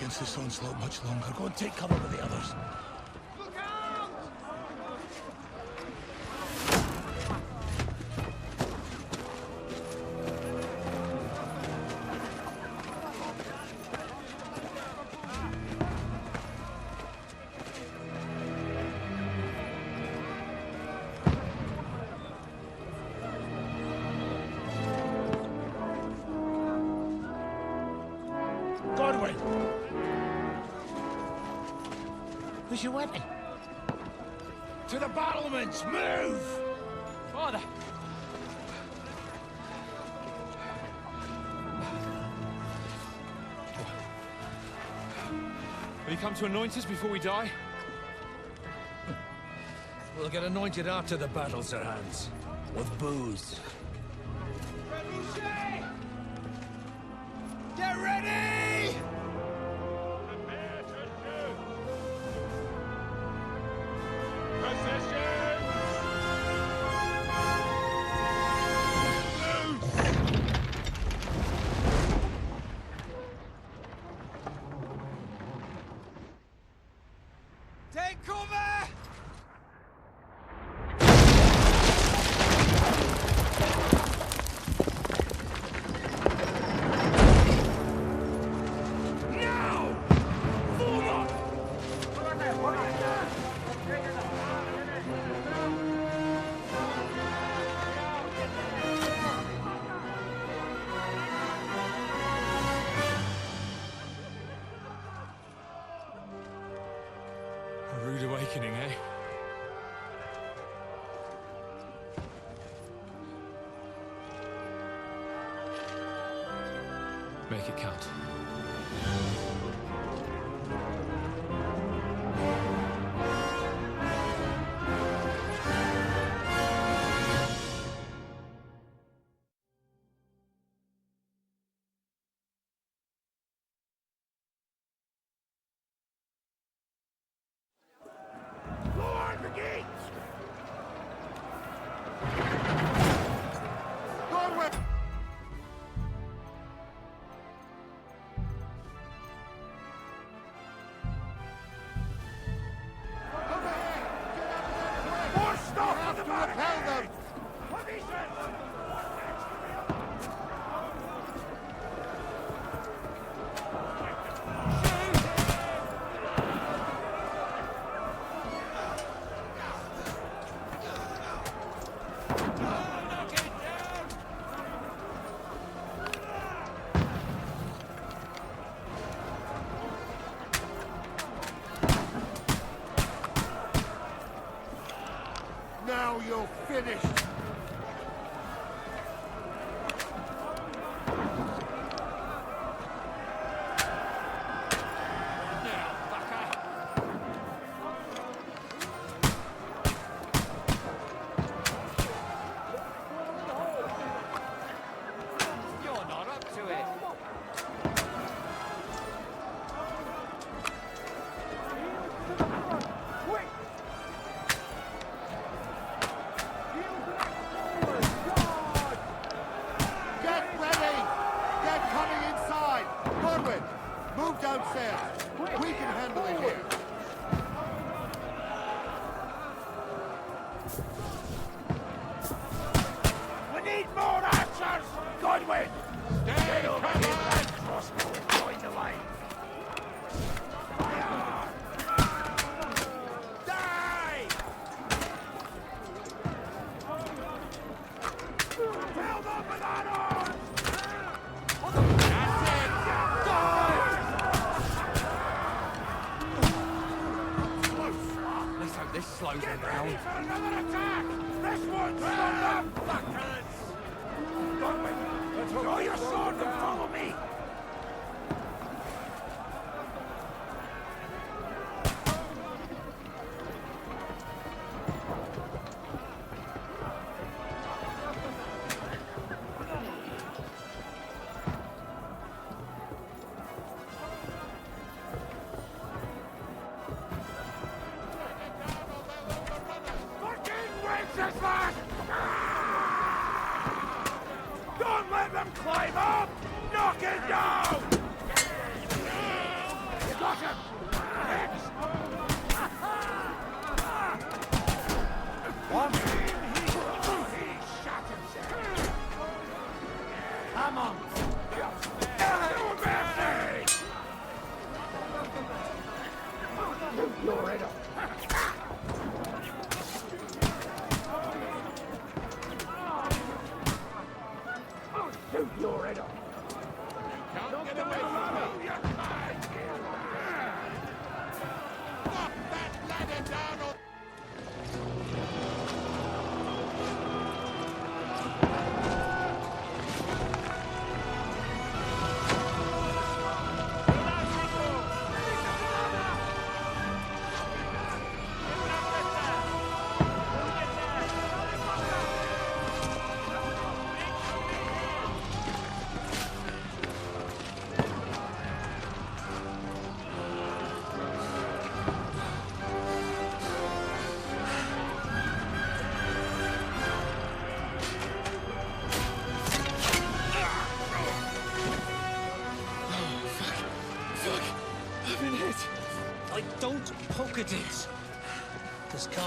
against this onslaught much longer. Go and take cover with the others. Where's your weapon? To the battlements! Move! Father! Will you come to anoint us before we die? We'll get anointed after the battles are hands. With booze. Get ready! Take cover! Now! Form up! A rude awakening, eh? Make it count. Lord the gates! Onward! More stuff on the barricade! Now you're finished! You're not up to it. Get ready! They're coming inside! Godwin, move downstairs. We can handle it here. We need more archers! Godwin! Get over here and crossbow and join the line. Fire! Die! Tell them with that arms! That's it! Let's hope this slows them Get ready down. for another attack! This one's from them! Backhands! Godwin, draw your sword and follow me! Fucking Wenceslas! Don't let them climb up! Knock it down!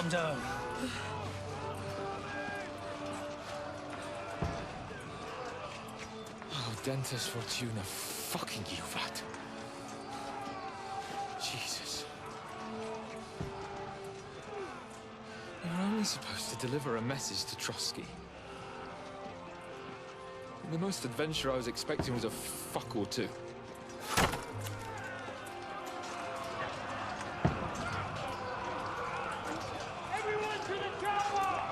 calm down. Oh, Dentes Fortuna, fucking you, Vat. Jesus. You're only supposed to deliver a message to Trotsky. The most adventure I was expecting was a fuck or two. Everyone to the tower!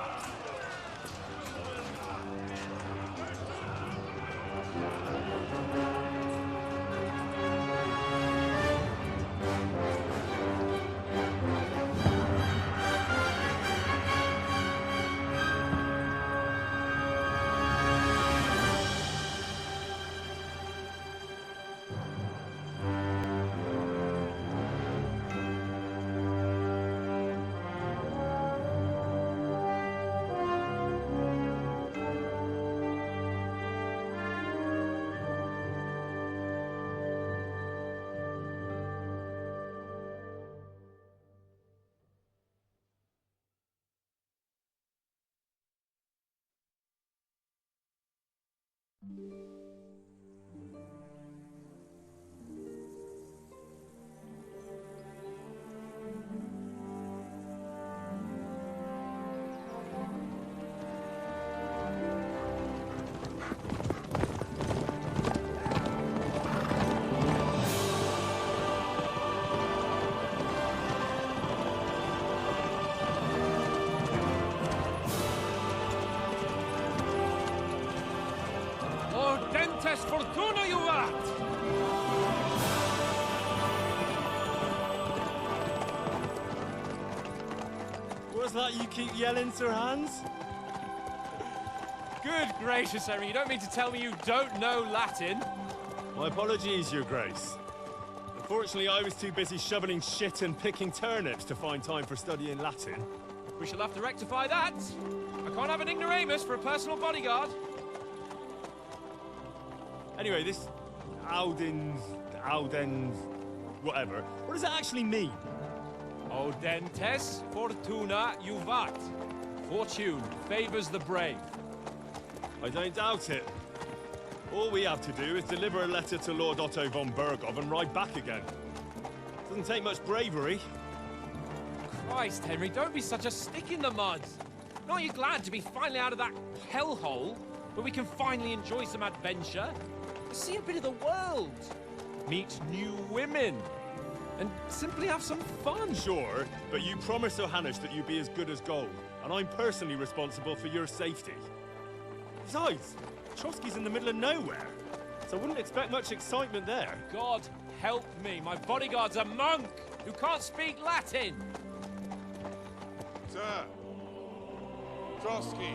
Dentes Fortuna, you vat! What's that you keep yelling, Sir Hans? Good gracious, Henry, you don't mean to tell me you don't know Latin? My apologies, Your Grace. Unfortunately, I was too busy shoveling shit and picking turnips to find time for studying Latin. We shall have to rectify that. I can't have an ignoramus for a personal bodyguard. Anyway, this Audens, whatever. What does that actually mean? O Dentes Fortuna Juvat. Fortune favors the brave. I don't doubt it. All we have to do is deliver a letter to Lord Otto von Bergov and ride back again. Doesn't take much bravery. Christ, Henry, don't be such a stick in the mud. Aren't you glad to be finally out of that hellhole where we can finally enjoy some adventure? See a bit of the world, meet new women, and simply have some fun. Sure, but you promised Johannes that you'd be as good as gold, and I'm personally responsible for your safety. Besides, Trotsky's in the middle of nowhere, so I wouldn't expect much excitement there. God help me, my bodyguard's a monk who can't speak Latin. Sir! Trotsky!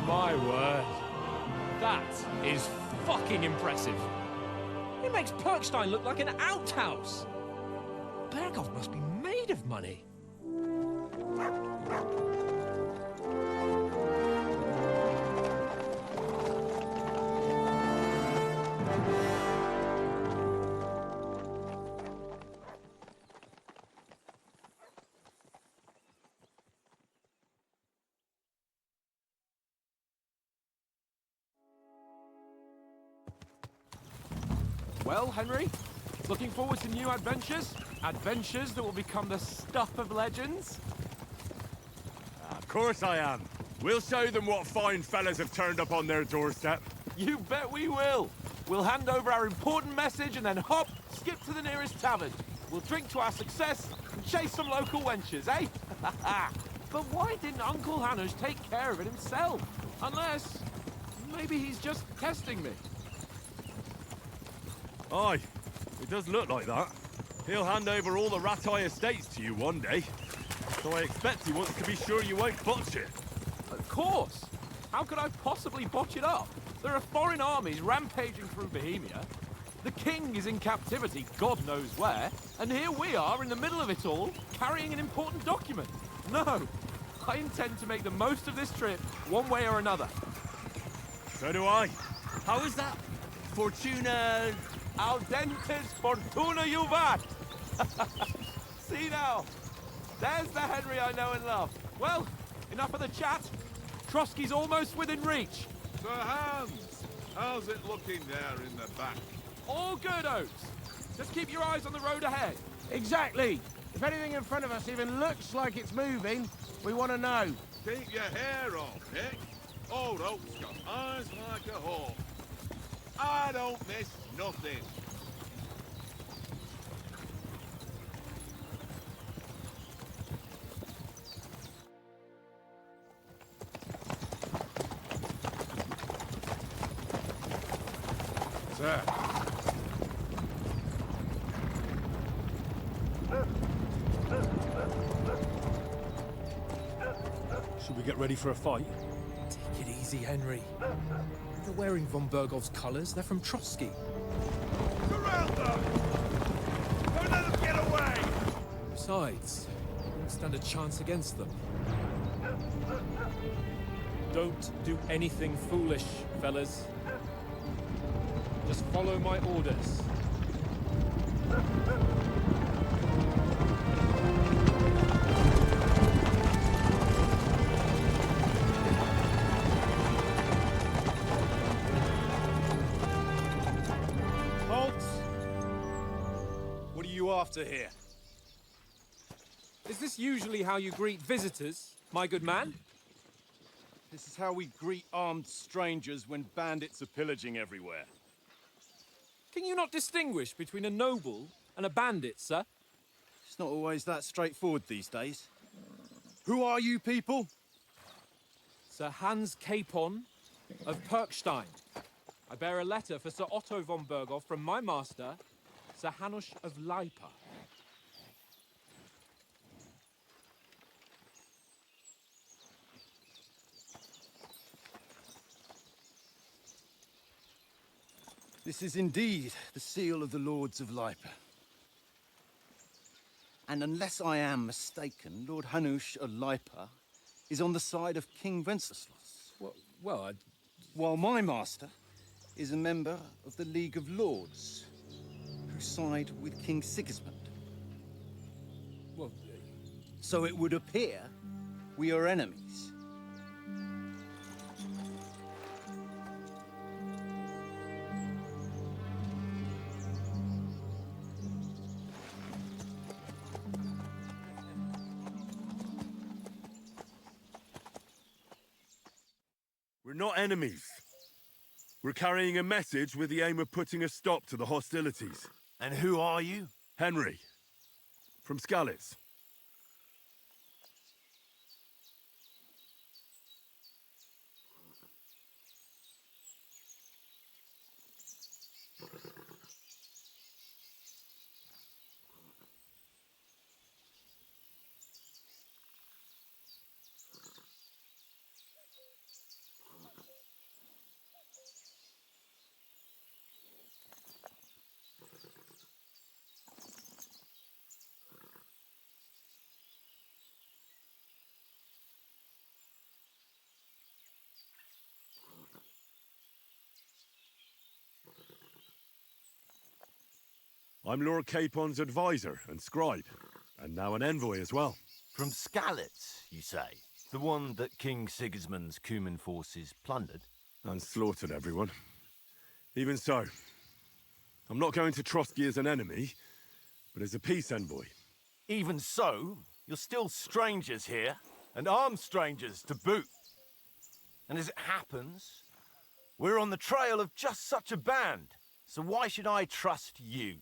My word. That is fucking impressive. It makes Perkstein look like an outhouse. Bergov must be made of money. Well, Henry, looking forward to new adventures? Adventures that will become the stuff of legends? Of course I am. We'll show them what fine fellas have turned up on their doorstep. You bet we will. We'll hand over our important message and then hop, skip to the nearest tavern. We'll drink to our success and chase some local wenches, eh? But why didn't Uncle Hanush take care of it himself? Unless, maybe he's just testing me. Aye, it does look like that. He'll hand over all the Ratai estates to you one day. So I expect he wants to be sure you won't botch it. Of course. How could I possibly botch it up? There are foreign armies rampaging through Bohemia. The king is in captivity, God knows where, and here we are in the middle of it all, carrying an important document. No, I intend to make the most of this trip, one way or another. So do I. How is that? Fortuna... Audentes fortuna juvat! See now, there's the Henry I know and love. Well, enough of the chat. Trotsky's almost within reach. Sir Hans, how's it looking there in the back? All good, Oates. Just keep your eyes on the road ahead. Exactly. If anything in front of us even looks like it's moving, we want to know. Keep your hair on, Nick. Old Oak's got eyes like a hawk. I don't miss nothing. Sir. Should we get ready for a fight? Take it easy, Henry. They're wearing von Bergov's colours. They're from Trotsky. Surround them! Don't let them get away! Besides, we won't stand a chance against them. Don't do anything foolish, fellas. Just follow my orders. Halt! What are you after here? Is this usually how you greet visitors, my good man? This is how we greet armed strangers when bandits are pillaging everywhere. Can you not distinguish between a noble and a bandit, sir? It's not always that straightforward these days. Who are you people? Sir Hans Capon of Perkstein. I bear a letter for Sir Otto von Berghoff from my master, Sir Hanush of Lipa. This is indeed the seal of the Lords of Lipa. And unless I am mistaken, Lord Hanush of Lipa is on the side of King Wenceslas. Well, While my master is a member of the League of Lords, who side with King Sigismund. well, So it would appear we are enemies. We're not enemies. We're carrying a message with the aim of putting a stop to the hostilities. And who are you? Henry, from Skalitz. I'm Lord Capon's advisor and scribe, and now an envoy as well. From Skalitz, you say? The one that King Sigismund's Cuman forces plundered? And slaughtered everyone. Even so, I'm not going to Trotsky as an enemy, but as a peace envoy. Even so, you're still strangers here, and armed strangers to boot. And as it happens, we're on the trail of just such a band, so why should I trust you?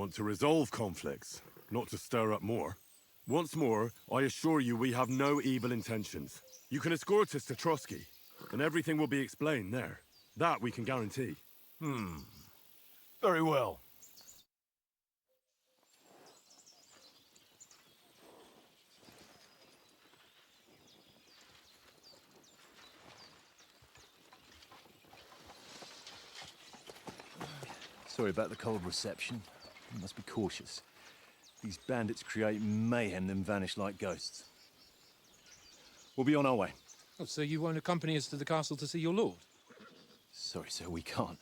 want to resolve conflicts, not to stir up more. Once more, I assure you we have no evil intentions. You can escort us to Trotsky, and everything will be explained there. That we can guarantee. Very well. Sorry about the cold reception. You must be cautious. These bandits create mayhem, then vanish like ghosts. We'll be on our way. Oh, so you won't accompany us to the castle to see your lord? Sorry, sir, we can't.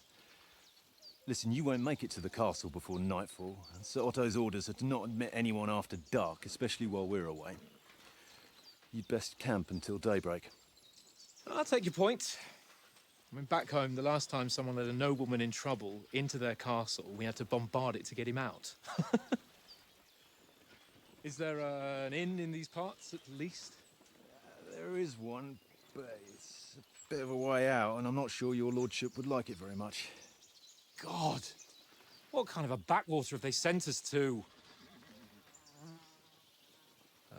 Listen, you won't make it to the castle before nightfall, and Sir Otto's orders are to not admit anyone after dark, especially while we're away. You'd best camp until daybreak. I'll take your point. I mean, back home, the last time someone let a nobleman in trouble into their castle, we had to bombard it to get him out. Is there an inn in these parts, at least? There is one, but it's a bit of a way out, and I'm not sure your lordship would like it very much. God! What kind of a backwater have they sent us to?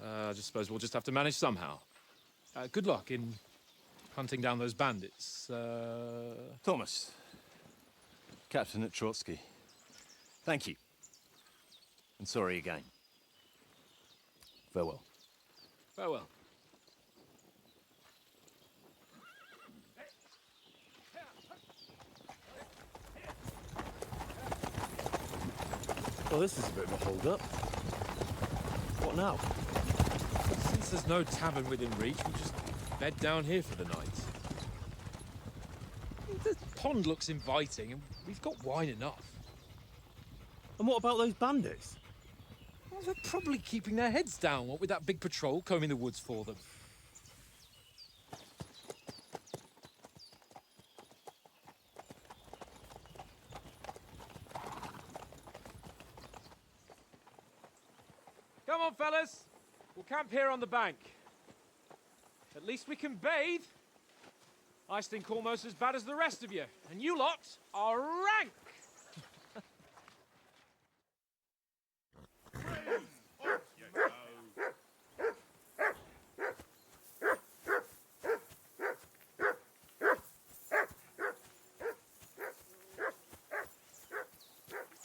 I just suppose we'll just have to manage somehow. Good luck in hunting down those bandits. Thomas, captain at Trotsky. Thank you. And sorry again. Farewell. Farewell. Well, this is a bit of a hold-up. What now? Since there's no tavern within reach, we'll just bed down here for the night. The pond looks inviting, and we've got wine enough. And what about those bandits? Well, they're probably keeping their heads down, what with that big patrol combing the woods for them. Come on, fellas. We'll camp here on the bank. At least we can bathe. I stink almost as bad as the rest of you, and you lot are rank! Off you go.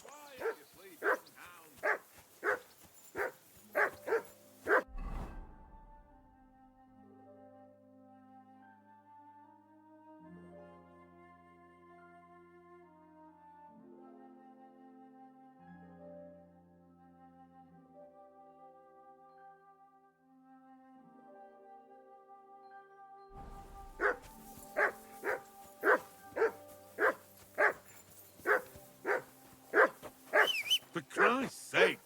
Quiet, you sleeping hound. For Christ's sake!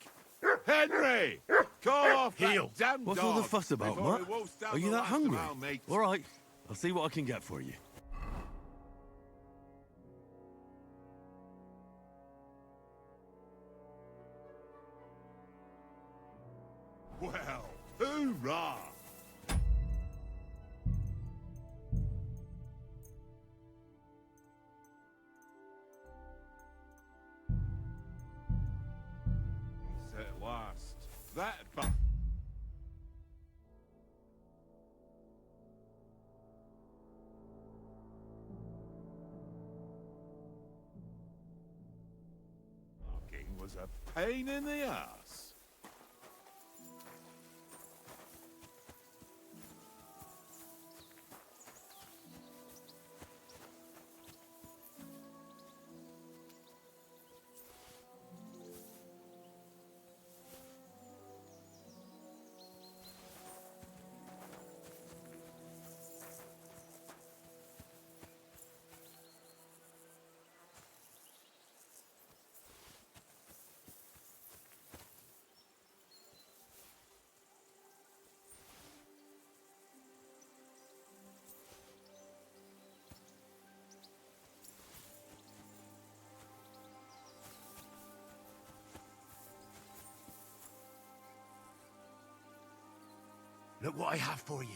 Henry! Call off Heel. that damn What's dog all the fuss about, before Mutt? he wolfs down Are you the that last of hungry? our mates. All right, I'll see what I can get for you. Well, hoorah! At last, that barking was a pain in the ass. Look what I have for you.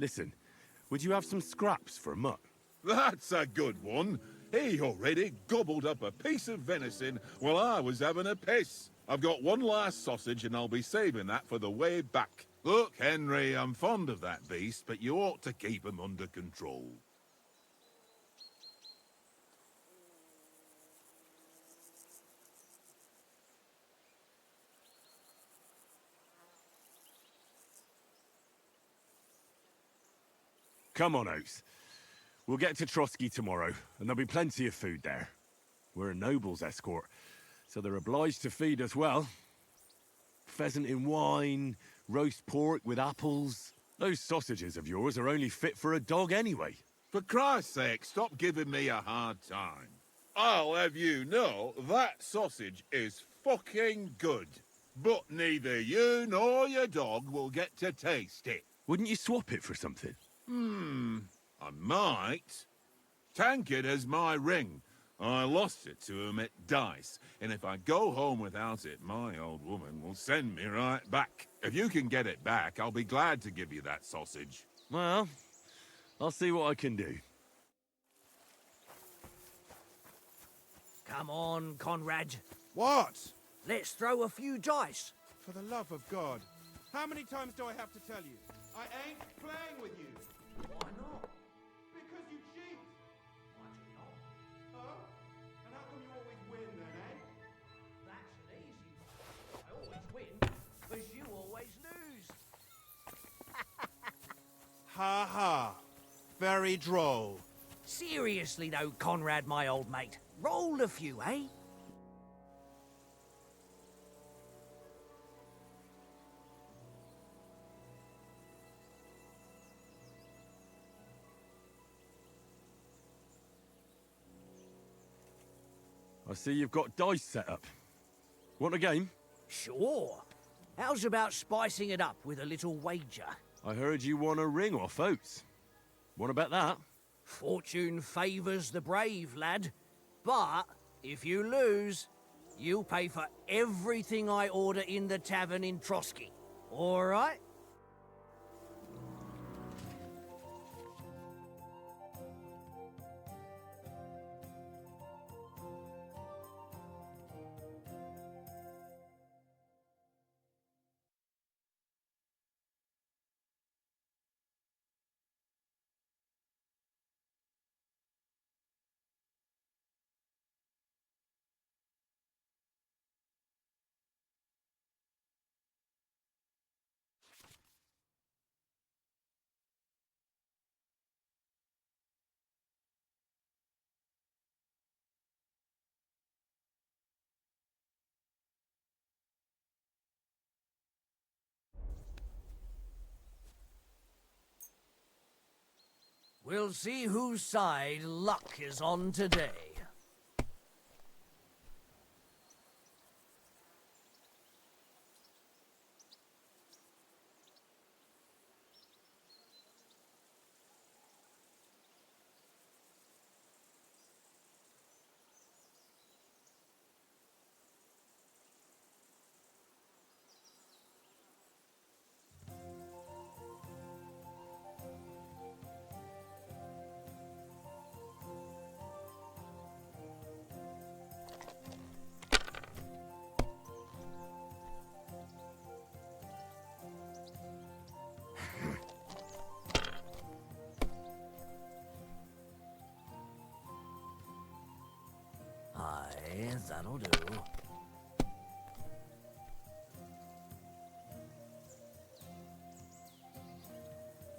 Listen, would you have some scraps for a mutt? That's a good one. He already gobbled up a piece of venison while I was having a piss. I've got one last sausage and I'll be saving that for the way back. Look, Henry, I'm fond of that beast, but you ought to keep him under control. Come on, Oates. We'll get to Trotsky tomorrow, and there'll be plenty of food there. We're a noble's escort, so they're obliged to feed us well. Pheasant in wine, roast pork with apples. Those sausages of yours are only fit for a dog anyway. For Christ's sake, stop giving me a hard time. I'll have you know that sausage is fucking good. But neither you nor your dog will get to taste it. Wouldn't you swap it for something? I might. Tankard has my ring. I lost it to him at dice, and if I go home without it, my old woman will send me right back. If you can get it back, I'll be glad to give you that sausage. Well, I'll see what I can do. Come on, Conrad. What? Let's throw a few dice. For the love of God. How many times do I have to tell you? I ain't playing with you. Why not? Because you cheat. I do not. Oh? And how come you always win then, eh? That's an easy one. I always win, because you always lose. Ha ha. Very droll. Seriously though, Conrad, my old mate. Roll a few, eh? I see you've got dice set up. Want a game? Sure. How's about spicing it up with a little wager? I heard you won a ring off Oates. Want to bet that? Fortune favours the brave, lad. But if you lose, you'll pay for everything I order in the tavern in Trotsky. All right? We'll see whose side luck is on today. Aye, that'll do.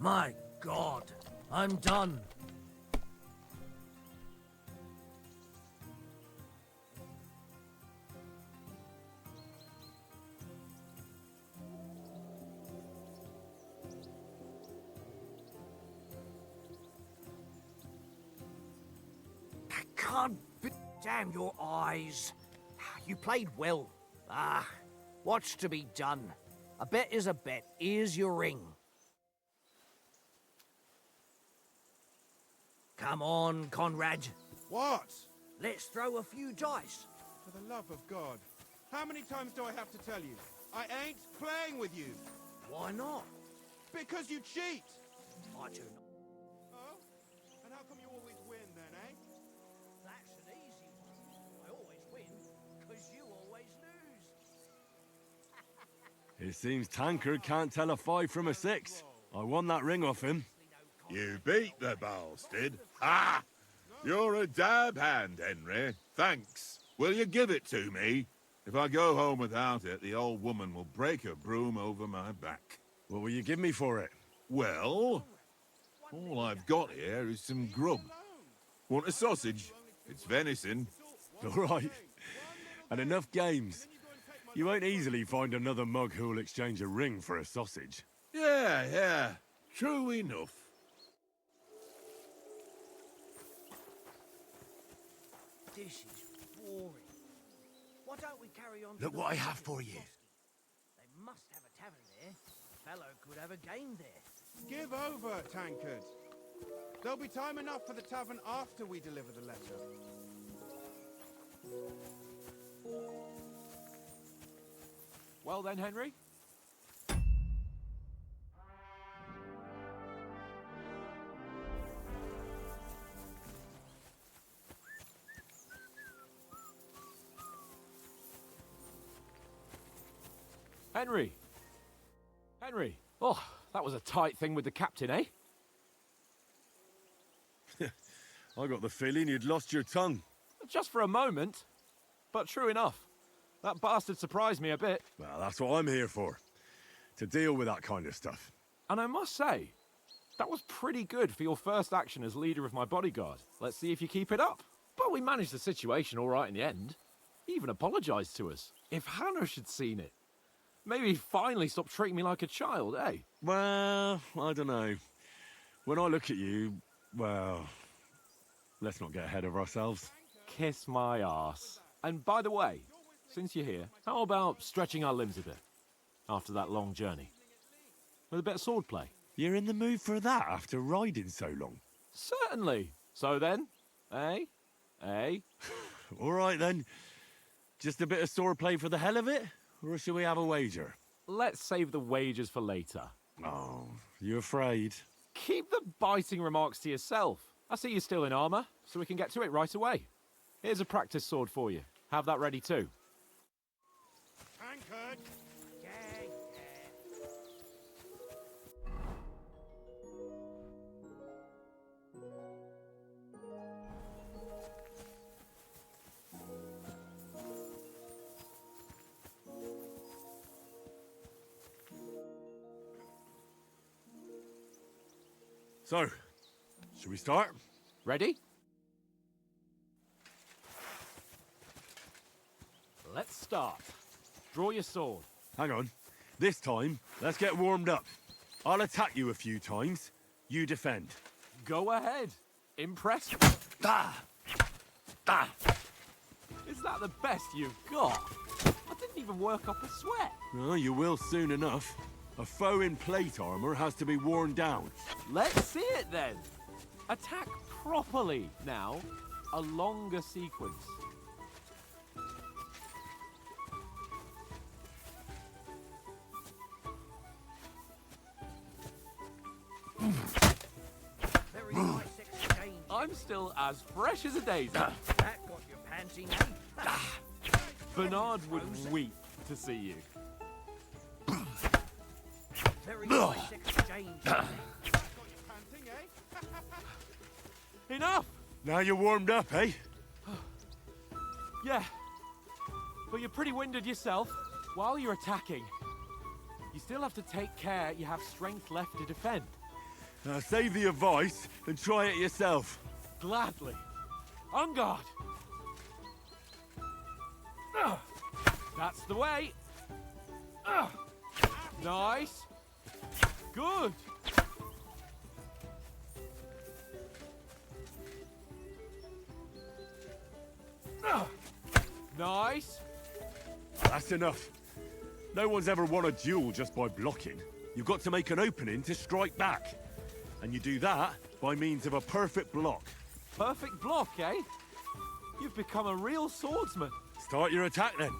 My God, I'm done. I can't be... Damn your eyes. You played well. Ah, what's to be done? A bet is a bet. Here's your ring. Come on, Conrad. What? Let's throw a few dice. For the love of God. How many times do I have to tell you? I ain't playing with you. Why not? Because you cheat. try to. Oh? And how come you always win then, eh? That's an easy one. I always win, because you always lose. It seems Tankard can't tell a 5 from a 6. I won that ring off him. You beat the bastard. Ha! You're a dab hand, Henry. Thanks. Will you give it to me? If I go home without it, the old woman will break her broom over my back. What will you give me for it? Well, all I've got here is some grub. Want a sausage? It's venison. All right. And enough games. You won't easily find another mug who'll exchange a ring for a sausage. Yeah. True enough. This is boring. Why don't we carry on? Look what I have for you. They must have a tavern there. Fellow could have a game there. Give over, Tankard. There'll be time enough for the tavern after we deliver the letter. Well then, Henry? Henry! Henry! Oh, that was a tight thing with the captain, eh? I got the feeling you'd lost your tongue. Just for a moment. But true enough. That bastard surprised me a bit. Well, that's what I'm here for. To deal with that kind of stuff. And I must say, that was pretty good for your first action as leader of my bodyguard. Let's see if you keep it up. But we managed the situation all right in the end. He even apologized to us. If Hanush had seen it, maybe he'd finally stop treating me like a child, eh? Well, I don't know. When I look at you, well, let's not get ahead of ourselves. Kiss my arse. And by the way, since you're here, how about stretching our limbs a bit after that long journey? With a bit of swordplay. You're in the mood for that after riding so long? Certainly. So then, eh? All right then. Just a bit of swordplay for the hell of it? Or shall we have a wager? Let's save the wagers for later. Oh, you afraid? Keep the biting remarks to yourself. I see you're still in armor, so we can get to it right away. Here's a practice sword for you. Have that ready too. Tankard! So, should we start? Ready? Let's start. Draw your sword. Hang on. This time, let's get warmed up. I'll attack you a few times. You defend. Go ahead. Impress. Is that the best you've got? I didn't even work up a sweat. Oh, you will soon enough. A foe in plate armor has to be worn down. Let's see it then. Attack properly now. A longer sequence. Very nice exchange. I'm still as fresh as a daisy. That got your panting, eh? Bernard would weep to see you. Very nice exchange. Got you panting, eh? Enough! Now you're warmed up, eh? Yeah. But you're pretty winded yourself. While you're attacking, you still have to take care you have strength left to defend. Now save the advice and try it yourself. Gladly. On guard. That's the way. Nice. Good. Nice. That's enough. No one's ever won a duel just by blocking. You've got to make an opening to strike back. And you do that by means of a perfect block. Perfect block, eh? You've become a real swordsman. Start your attack then.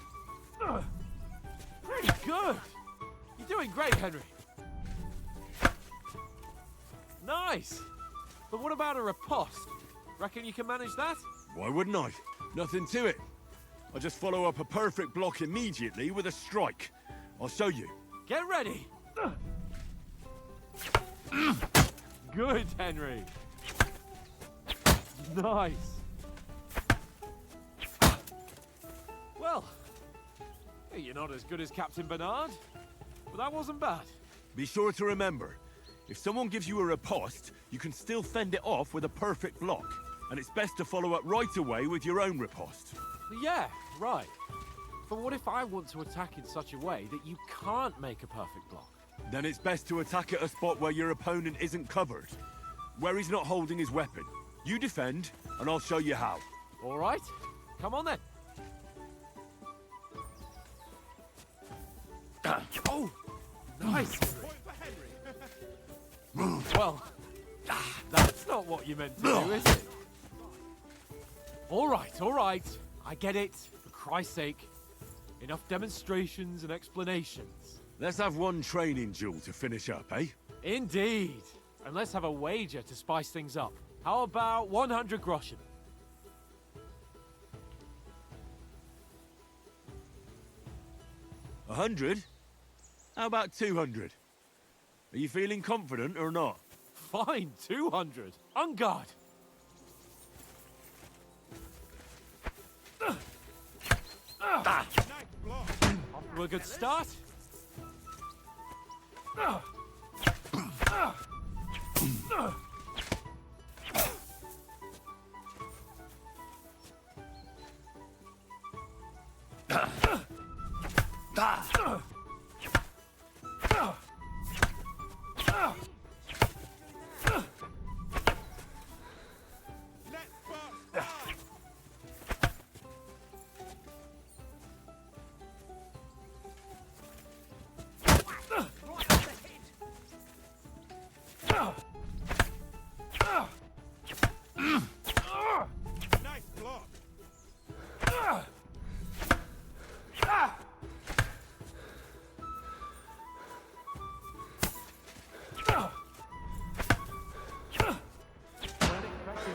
Pretty good. You're doing great, Henry. Nice! But what about a riposte? Reckon you can manage that? Why wouldn't I? Nothing to it. I just follow up a perfect block immediately with a strike. I'll show you. Get ready! Good, Henry. Nice. Well, you're not as good as Captain Bernard, but that wasn't bad. Be sure to remember, if someone gives you a riposte, you can still fend it off with a perfect block. And it's best to follow up right away with your own riposte. Yeah, right. But what if I want to attack in such a way that you can't make a perfect block? Then it's best to attack at a spot where your opponent isn't covered. Where he's not holding his weapon. You defend, and I'll show you how. All right. Come on then. Oh! Nice, Henry. Well, that's not what you meant to do, is it? All right. I get it. For Christ's sake. Enough demonstrations and explanations. Let's have one training duel to finish up, eh? Indeed. And let's have a wager to spice things up. How about 100 groschen? 100? How about 200? Are you feeling confident or not? Fine, 200. On guard. Off to a good start.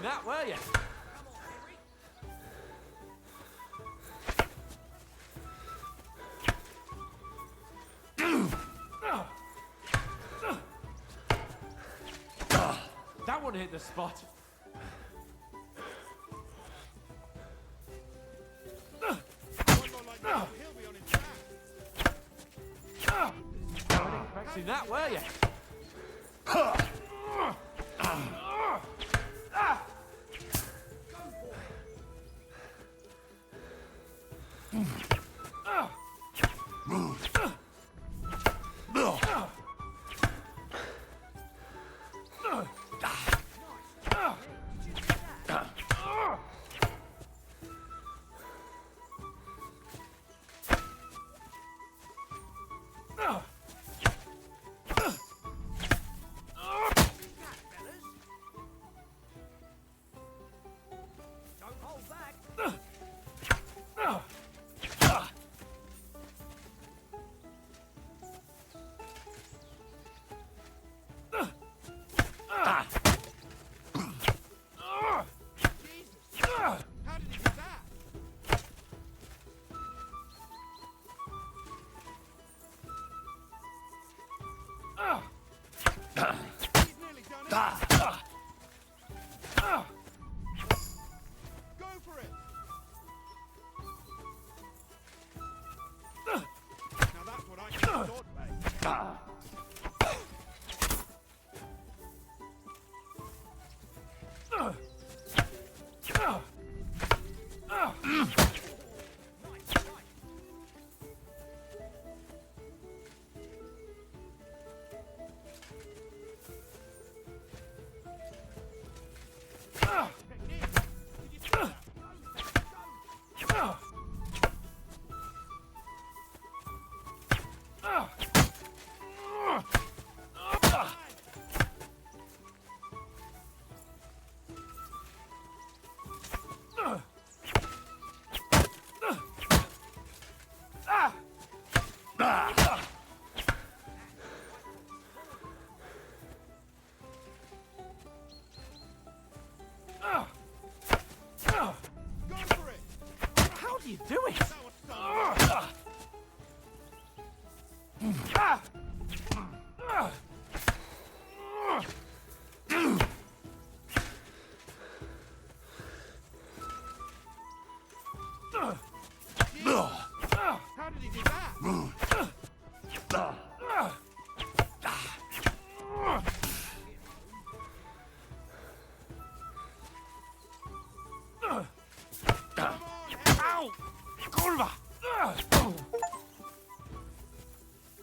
That, were you? That one hit the spot. Expecting that, were you?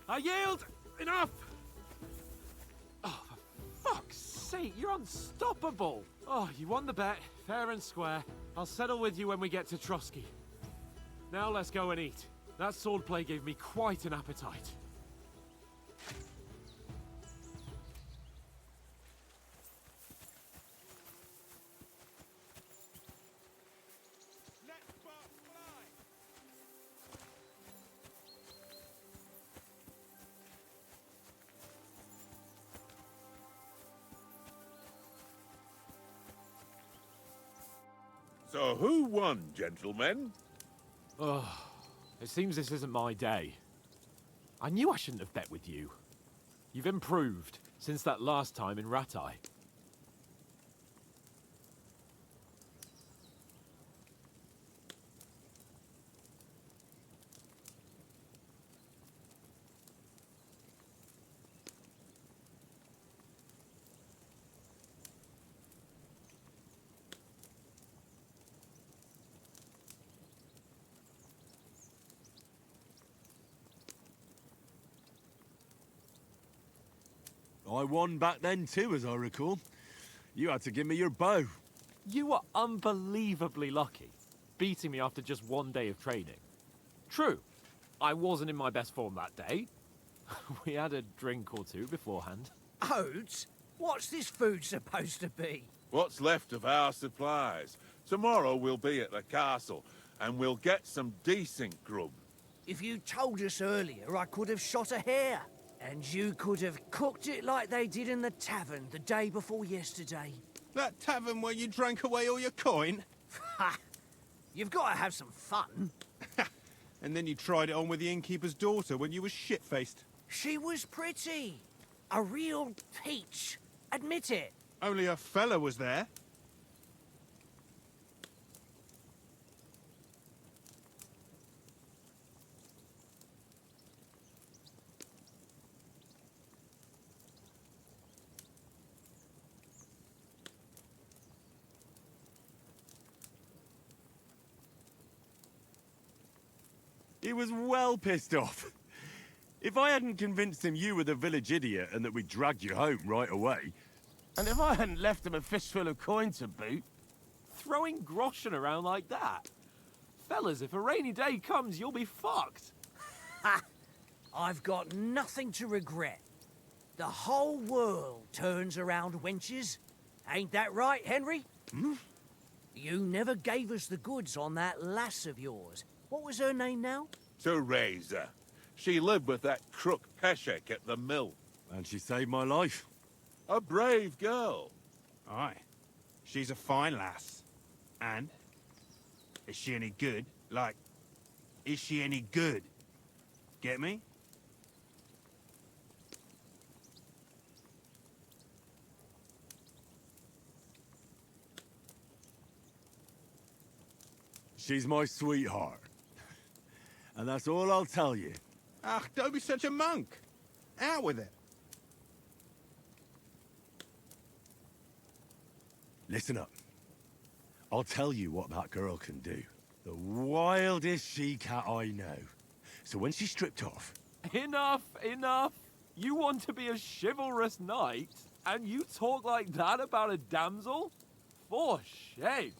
I yield! Enough! Oh, for fuck's sake, you're unstoppable! Oh, you won the bet, fair and square. I'll settle with you when we get to Trotsky. Now let's go and eat. That swordplay gave me quite an appetite. Let sparks fly! So who won, gentlemen? Oh, it seems this isn't my day. I knew I shouldn't have bet with you. You've improved since that last time in Ratai. I won back then too, as I recall. You had to give me your bow. You were unbelievably lucky, beating me after just one day of training. True, I wasn't in my best form that day. We had a drink or two beforehand. Oats? What's this food supposed to be? What's left of our supplies. Tomorrow we'll be at the castle, and we'll get some decent grub. If you told us earlier, I could have shot a hare. And you could have cooked it like they did in the tavern the day before yesterday. That tavern where you drank away all your coin? Ha! You've got to have some fun. And then you tried it on with the innkeeper's daughter when you were shit-faced. She was pretty. A real peach. Admit it. Only a fella was there. He was well pissed off. If I hadn't convinced him you were the village idiot and that we dragged you home right away... And if I hadn't left him a fistful of coin to boot... Throwing groschen around like that? Fellas, if a rainy day comes, you'll be fucked. Ha! I've got nothing to regret. The whole world turns around wenches. Ain't that right, Henry? Hmm? You never gave us the goods on that lass of yours. What was her name now? Teresa. She lived with that crook Peshek at the mill. And she saved my life. A brave girl. Aye. She's a fine lass. And? Is she any good? Like, is she any good? Get me? She's my sweetheart. And that's all I'll tell you. Ah, don't be such a monk. Out with it. Listen up. I'll tell you what that girl can do. The wildest she-cat I know. So when she's stripped off... Enough, enough. You want to be a chivalrous knight, and you talk like that about a damsel? For shame.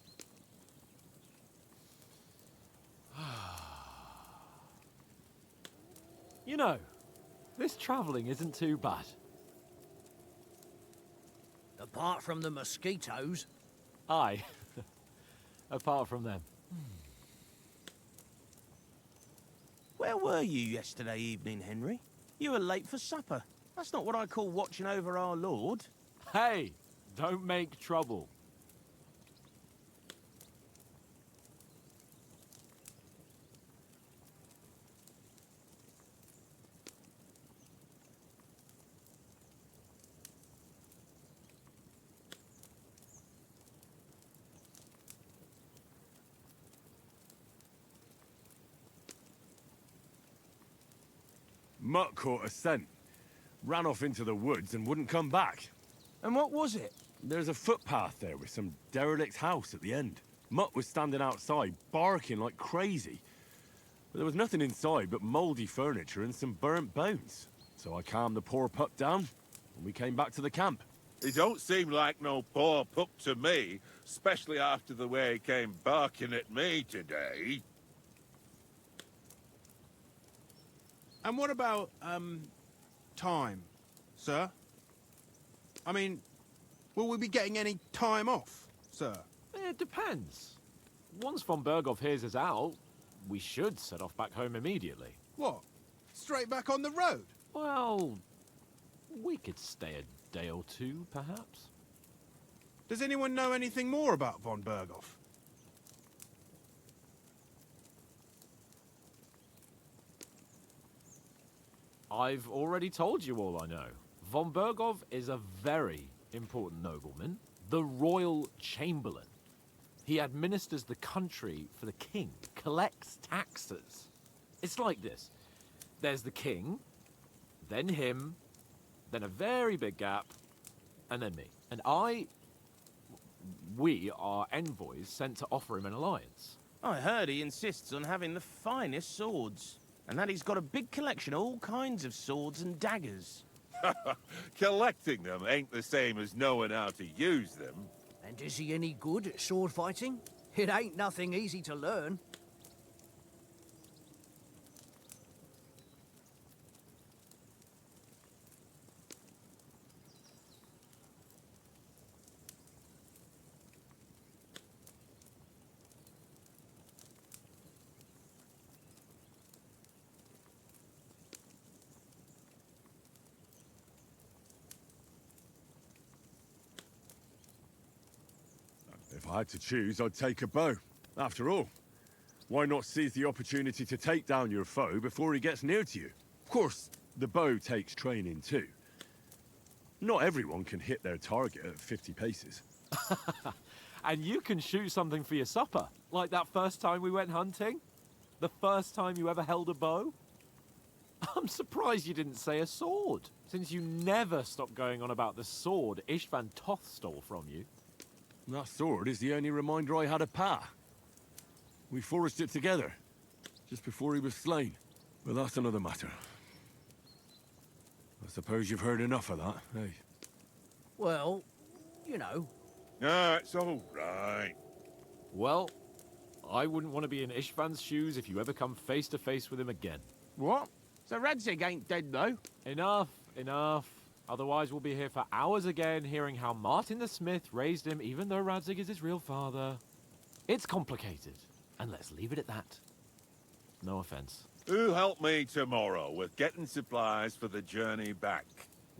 You know, this travelling isn't too bad. Apart from the mosquitoes. Aye. Apart from them. Where were you yesterday evening, Henry? You were late for supper. That's not what I call watching over our Lord. Hey, don't make trouble. Mutt caught a scent. Ran off into the woods and wouldn't come back. And what was it? There's a footpath there with some derelict house at the end. Mutt was standing outside, barking like crazy. But there was nothing inside but mouldy furniture and some burnt bones. So I calmed the poor pup down, and we came back to the camp. He don't seem like no poor pup to me, especially after the way he came barking at me today. And what about, time, sir? I mean, will we be getting any time off, sir? It depends. Once von Berghoff hears us out, we should set off back home immediately. What? Straight back on the road? Well, we could stay a day or two, perhaps. Does anyone know anything more about von Berghoff? I've already told you all I know. Von Berghoff is a very important nobleman, the royal chamberlain. He administers the country for the king, collects taxes. It's like this. There's the king, then him, then a very big gap, and then me. And we are envoys sent to offer him an alliance. I heard he insists on having the finest swords, and that he's got a big collection of all kinds of swords and daggers. Collecting them ain't the same as knowing how to use them. And is he any good at sword fighting? It ain't nothing easy to learn. If I had to choose, I'd take a bow. After all, why not seize the opportunity to take down your foe before he gets near to you? Of course, the bow takes training too. Not everyone can hit their target at 50 paces. And you can shoot something for your supper, like that first time we went hunting? The first time you ever held a bow? I'm surprised you didn't say a sword, since you never stopped going on about the sword Ishvan Toth stole from you. That sword is the only reminder I had of Pa. We forged it together, just before he was slain. But that's another matter. I suppose you've heard enough of that, eh? Well, you know. No, it's all right. Well, I wouldn't want to be in Ishvan's shoes if you ever come face to face with him again. What? So Radzig ain't dead, though? Enough, enough. Otherwise, we'll be here for hours again, hearing how Martin the Smith raised him, even though Radzig is his real father. It's complicated, and let's leave it at that. No offense. Who'll help me tomorrow with getting supplies for the journey back?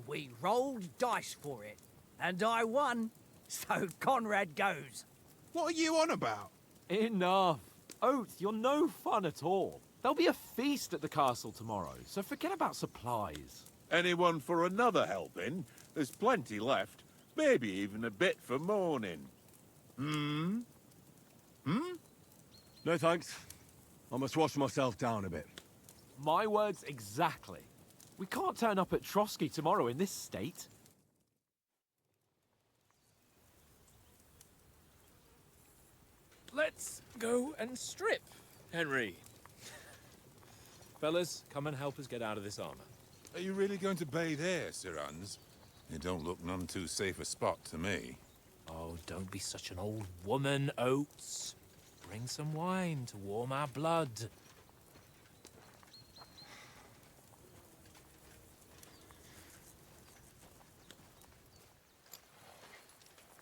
We rolled dice for it, and I won, so Conrad goes. What are you on about? Enough. Oath, you're no fun at all. There'll be a feast at the castle tomorrow, so forget about supplies. Anyone for another helping? There's plenty left. Maybe even a bit for morning. Hmm? No thanks. I must wash myself down a bit. My words exactly. We can't turn up at Trotsky tomorrow in this state. Let's go and strip, Henry. Fellas, come and help us get out of this armor. Are you really going to bathe here, Sir Hans? It don't look none too safe a spot to me. Oh, don't be such an old woman, Oates. Bring some wine to warm our blood.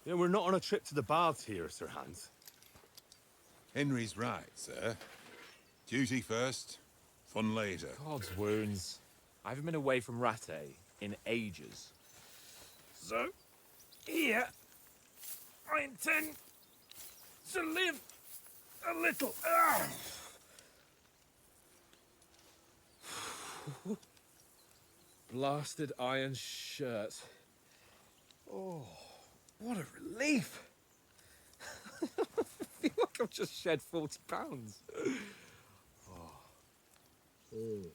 Yeah, we're not on a trip to the baths here, Sir Hans. Henry's right, sir. Duty first, fun later. God's wounds. I haven't been away from Rattay in ages. So, here, I intend to live a little. Blasted iron shirt. Oh, what a relief. I feel like I've just shed 40 pounds. Oh,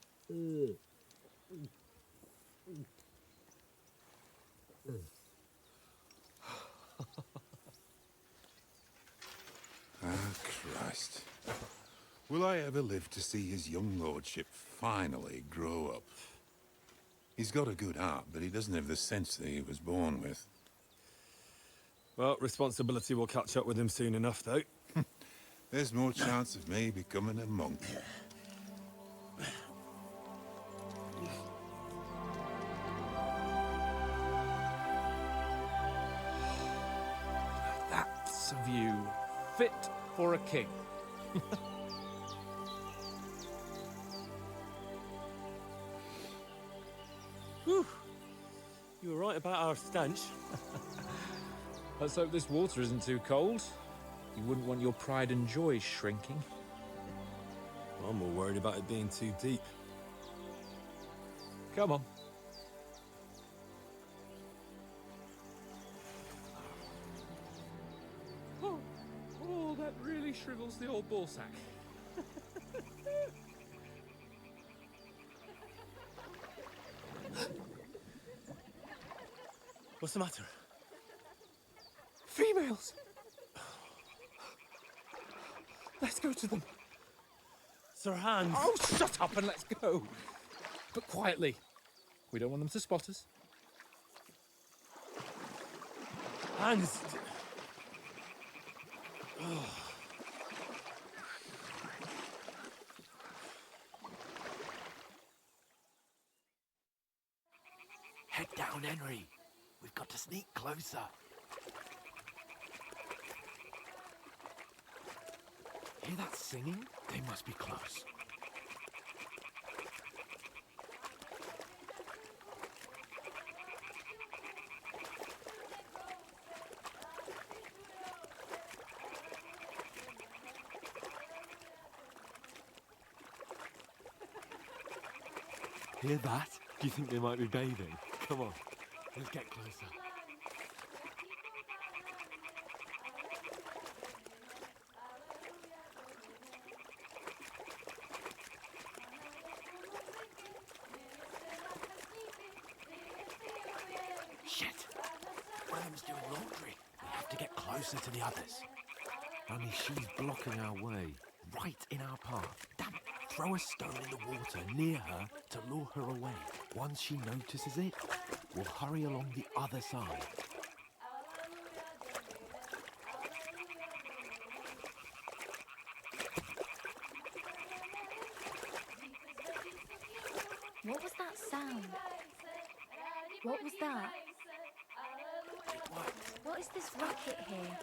Christ. Will I ever live to see his young lordship finally grow up? He's got a good heart, but he doesn't have the sense that he was born with. Well, responsibility will catch up with him soon enough, though. There's more chance of me becoming a monk. That's a view fit for a king. Whew. You were right about our stench. Let's hope this water isn't too cold. You wouldn't want your pride and joy shrinking. I'm more worried about it being too deep. Come on. Oh, that really shrivels the old ball sack. What's the matter? Females! Let's go to them. Sir Hans. Oh, shut up and let's go. But quietly. We don't want them to spot us. Hans. Head down, Henry. We've got to sneak closer. Hear that singing? They must be close. Hear that? Do you think they might be bathing? Come on, let's get closer. Shit! One of them's doing laundry. We have to get closer to the others. Only she's blocking our way, right in our path. Damn it! Throw a stone in the water near her to lure her away. Once she notices it, we'll hurry along the other side. What was that sound? What was that? What is this racket here?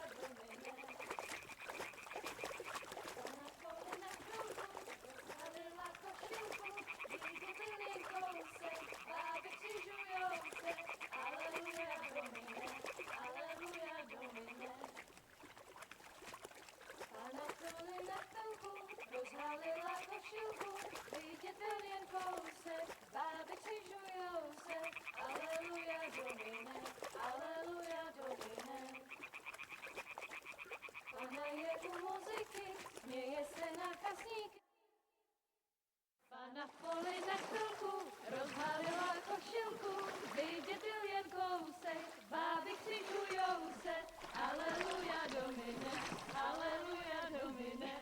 Pana v poli na chvilku rozhalila košilku, vydětil jen kousek, báby křižujou se, aleluja domine, aleluja domine.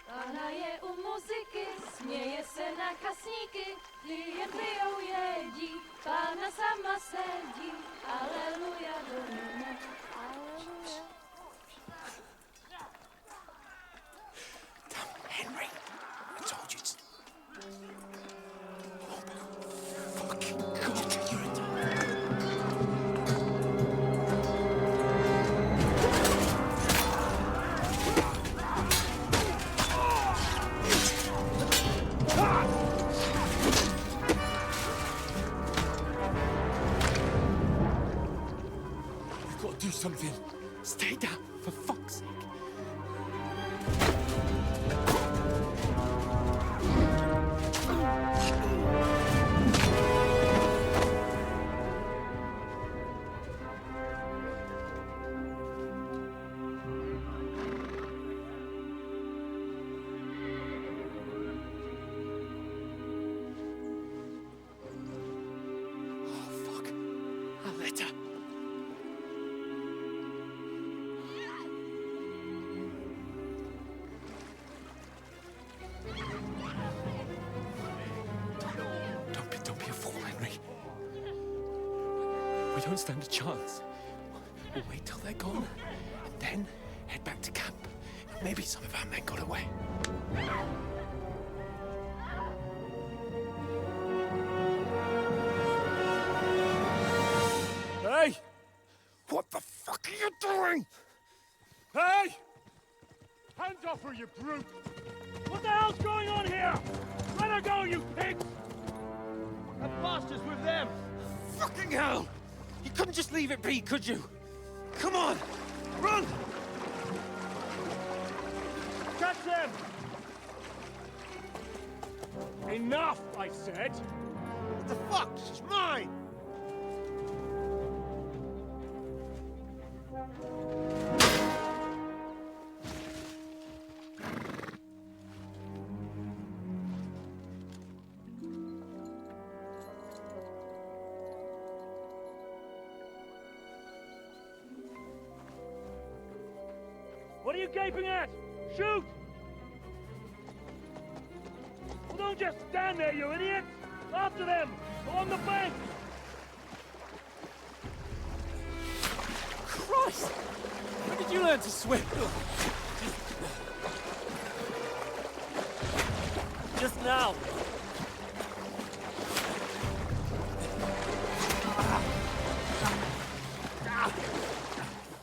Pana je u muziky, směje se na kasníky, jen pijou jedí, Pána sama sedí, aleluja domine, aleluja. Henry, I told you it's... Oh, fucking God, you're a You've got don't stand a chance. We'll wait till they're gone, and then head back to camp. Maybe some of our men got away. Hey! What the fuck are you doing? Hey! Hands off her, you brute! What the hell's going on here? Let her go, you pigs! That bastard's with them! Fucking hell! You couldn't just leave it be, could you? Come on! Run! Catch them! Enough, I said! What the fuck? She's mine! What are you gaping at? Shoot! Well, don't just stand there, you idiot! After them! Along the bank! Christ! When did you learn to swim? Just now!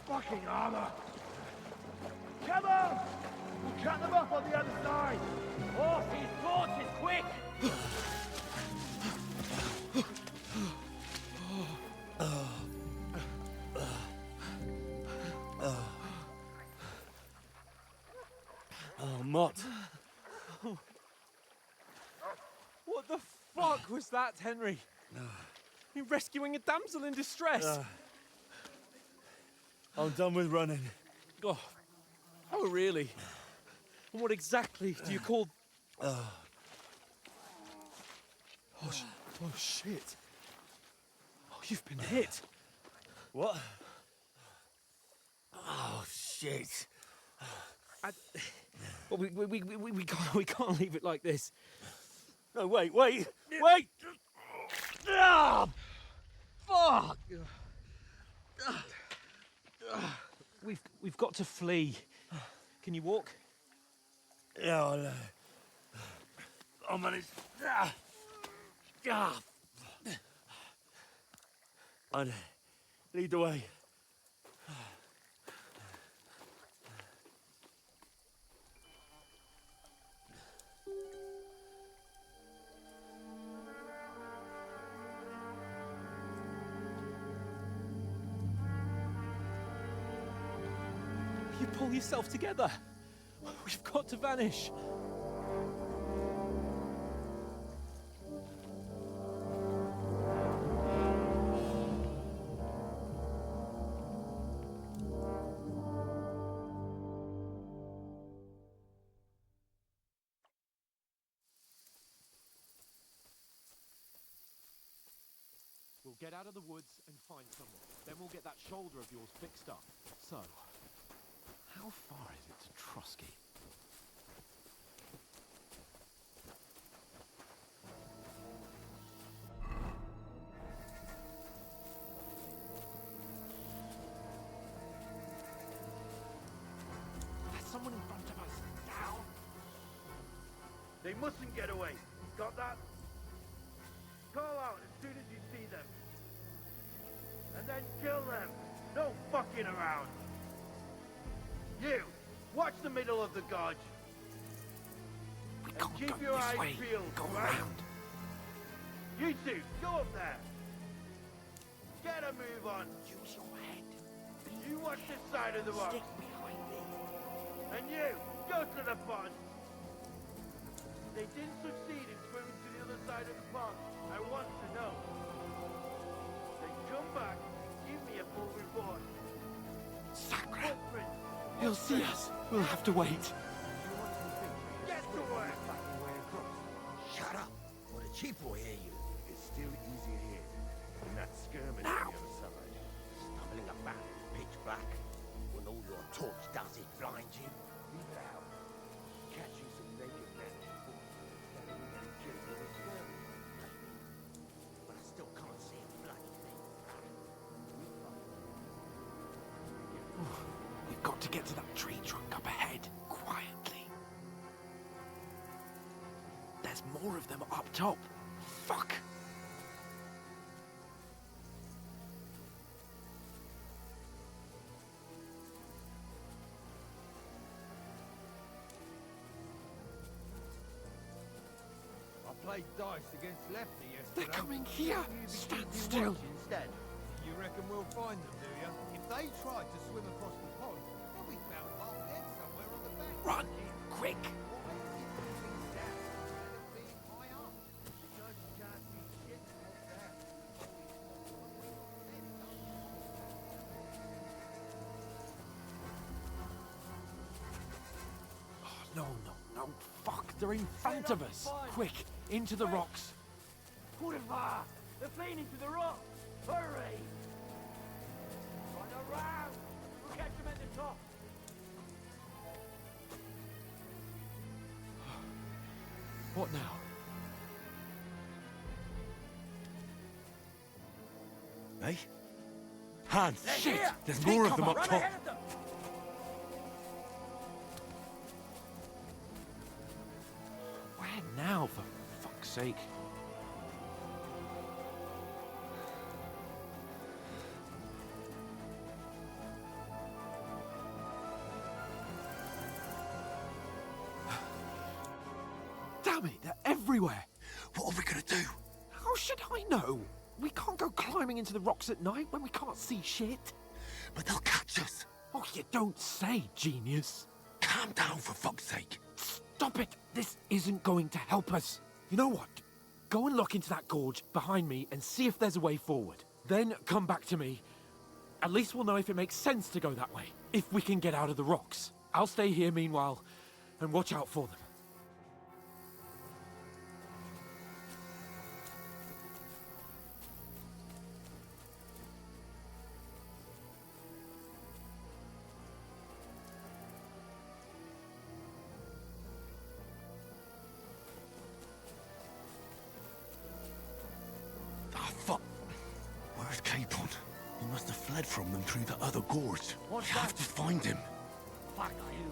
Fucking armor! Come on! We'll cut them off on the other side! Off his torches, quick! Oh, Mott. What the fuck was that, Henry? You rescuing a damsel in distress? I'm done with running. Oh, really? And what exactly do you call... Oh, shit. Oh, you've been hit. What? Oh, shit. Well, we can't leave it like this. No, wait! Ah! Fuck! We've got to flee. Can you walk? Yeah, I'll manage. I'd lead the way. You pull yourself together. We've got to vanish. We'll get out of the woods and find someone. Then we'll get that shoulder of yours fixed up. So, how far is it to Trotsky? There's someone in front of us. Down! They mustn't get away. Got that? Call out as soon as you see them. And then kill them. No fucking around. You, watch the middle of the gorge. And keep your eyes peeled, right? You two, go up there. Get a move on. Use your head. You watch this side of the rock. Stick behind me. And you, go to the pond. They didn't succeed in swimming to the other side of the pond. I want to know. Then come back and give me a full report. Sacre! He'll see us. We'll have to wait. Get to work! Shut up, or the chief will hear you. It's still easier here than that skirmish on the other side. Stumbling about in pitch black, when all your torch does is blind you. Leave it out. Catch you some naked men before and kill you with skirmish. But I still can't see a bloody thing. to get to that tree trunk up ahead, quietly. There's more of them up top. Fuck! I played dice against Lefty yesterday. They're coming here! Stand still! Instead. You reckon we'll find them, do you? If they tried to swim across the pond, they'll be found half dead somewhere on the bank. Run! Quick! No, no, no. Fuck, they're in front of us. Quick, into the rocks. Kurva! They're fleeing into the rock! Hurry! Run around! We'll catch them at the top! What now? Hey? Hans! Shit! There's more of them up top! Where now, for fuck's sake? Damn it, they're everywhere! What are we gonna do? How should I know? We can't go climbing into the rocks at night when we can't see shit. But they'll catch us! Oh, you don't say, genius. Calm down, for fuck's sake! Stop it! This isn't going to help us. You know what? Go and look into that gorge behind me and see if there's a way forward. Then come back to me. At least we'll know if it makes sense to go that way. If we can get out of the rocks. I'll stay here meanwhile and watch out for them. Where's Capon? He must have fled from them through the other gorge. We have to find him. Fuck you,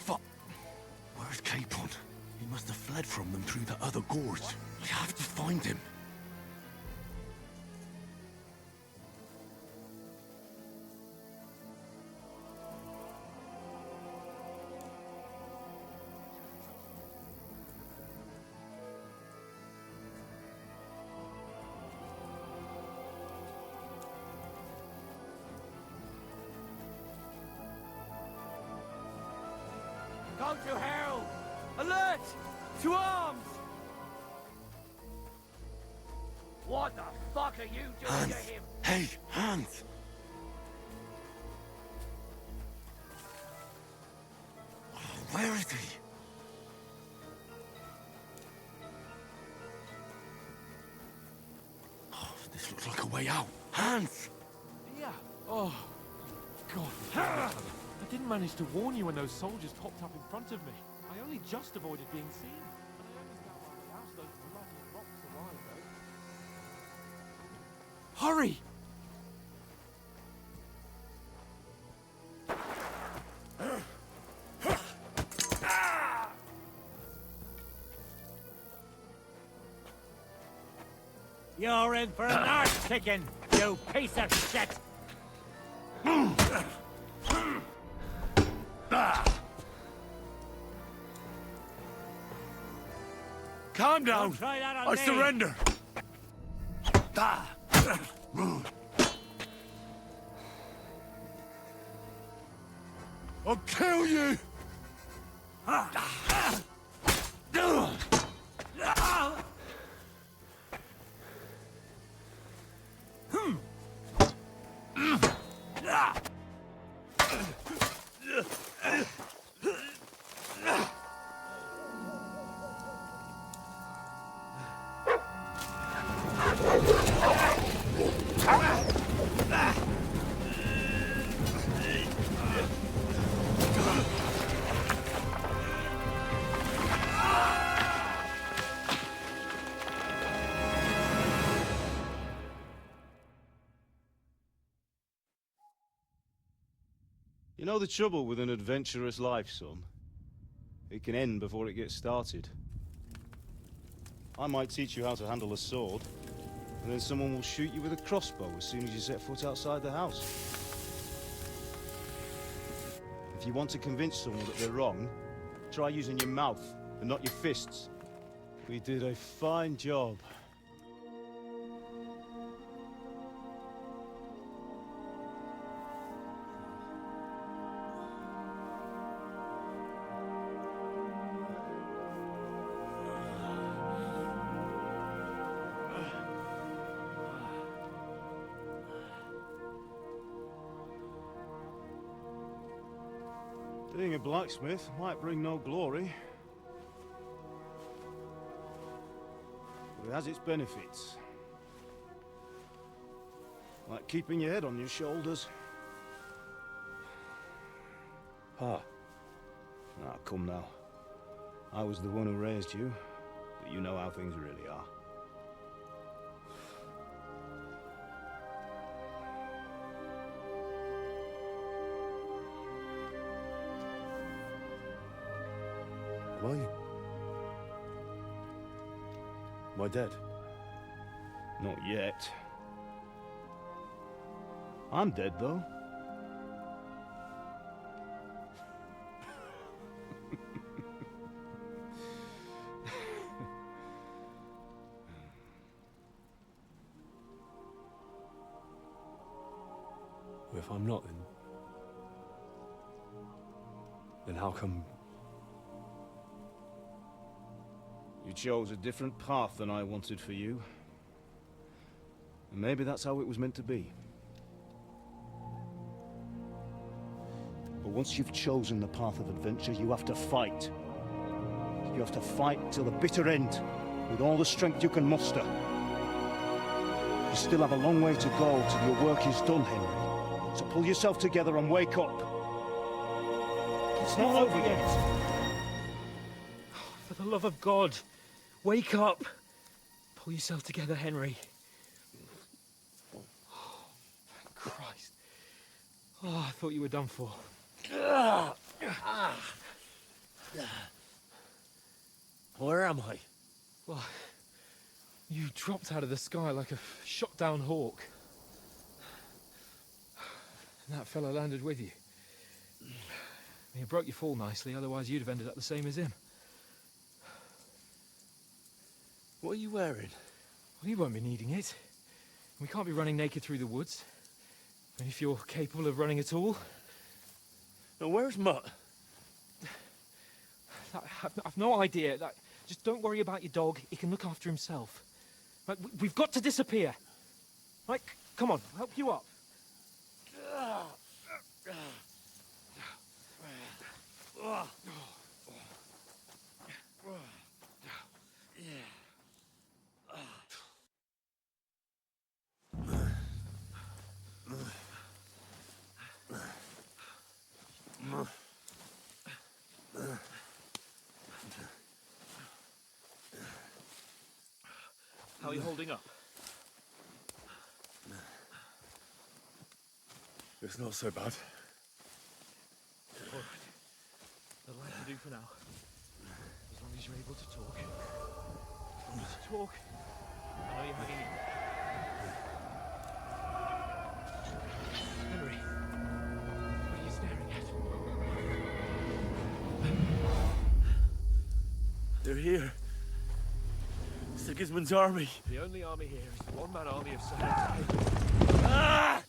Fuck. Where's Capon? He must have fled from them through the other gorge. We have to find him. Go to hell! Alert! To arms! What the fuck are you doing Hans! to him? Hey, Hans! Where is he? Oh, this looks like a way out. Hans! Yeah. Oh, God. I didn't manage to warn you when those soldiers popped up in front of me. I only just avoided being seen. And I only found out my house those bloody rocks a while ago. Hurry! You're in for an arse kicking, you piece of shit! Calm down! Try that on I me. surrender! I'll kill you! You know the trouble with an adventurous life, son? It can end before it gets started. I might teach you how to handle a sword, and then someone will shoot you with a crossbow as soon as you set foot outside the house. If you want to convince someone that they're wrong, try using your mouth and not your fists. We did a fine job. Being a blacksmith might bring no glory, but it has its benefits. Like keeping your head on your shoulders. Pa. Ah, come now. I was the one who raised you, but you know how things really are. Am I dead? Not yet. I'm dead, though. If I'm not, then how come... You chose a different path than I wanted for you. And maybe that's how it was meant to be. But once you've chosen the path of adventure, you have to fight. You have to fight till the bitter end, with all the strength you can muster. You still have a long way to go till your work is done, Henry. So pull yourself together and wake up. It's not over yet. For the love of God, wake up. Pull yourself together, Henry. Oh, thank Christ. Oh, I thought you were done for. Where am I? Well, you dropped out of the sky like a shot-down hawk. And that fella landed with you. You broke your fall nicely, otherwise you'd have ended up the same as him. What are you wearing? Well, you won't be needing it. We can't be running naked through the woods. And if you're capable of running at all... Now, where's Mutt? I've no idea. Just don't worry about your dog. He can look after himself. Right, we've got to disappear. Right, come on, I'll help you up. How are you holding up? It's not so bad. All right. That'll have to do for now. As long as you're able to talk. Just talk. I know you're hanging in. Henry, what are you staring at? They're here. Sigismund's army. The only army here is the one-man army of Sir Ah!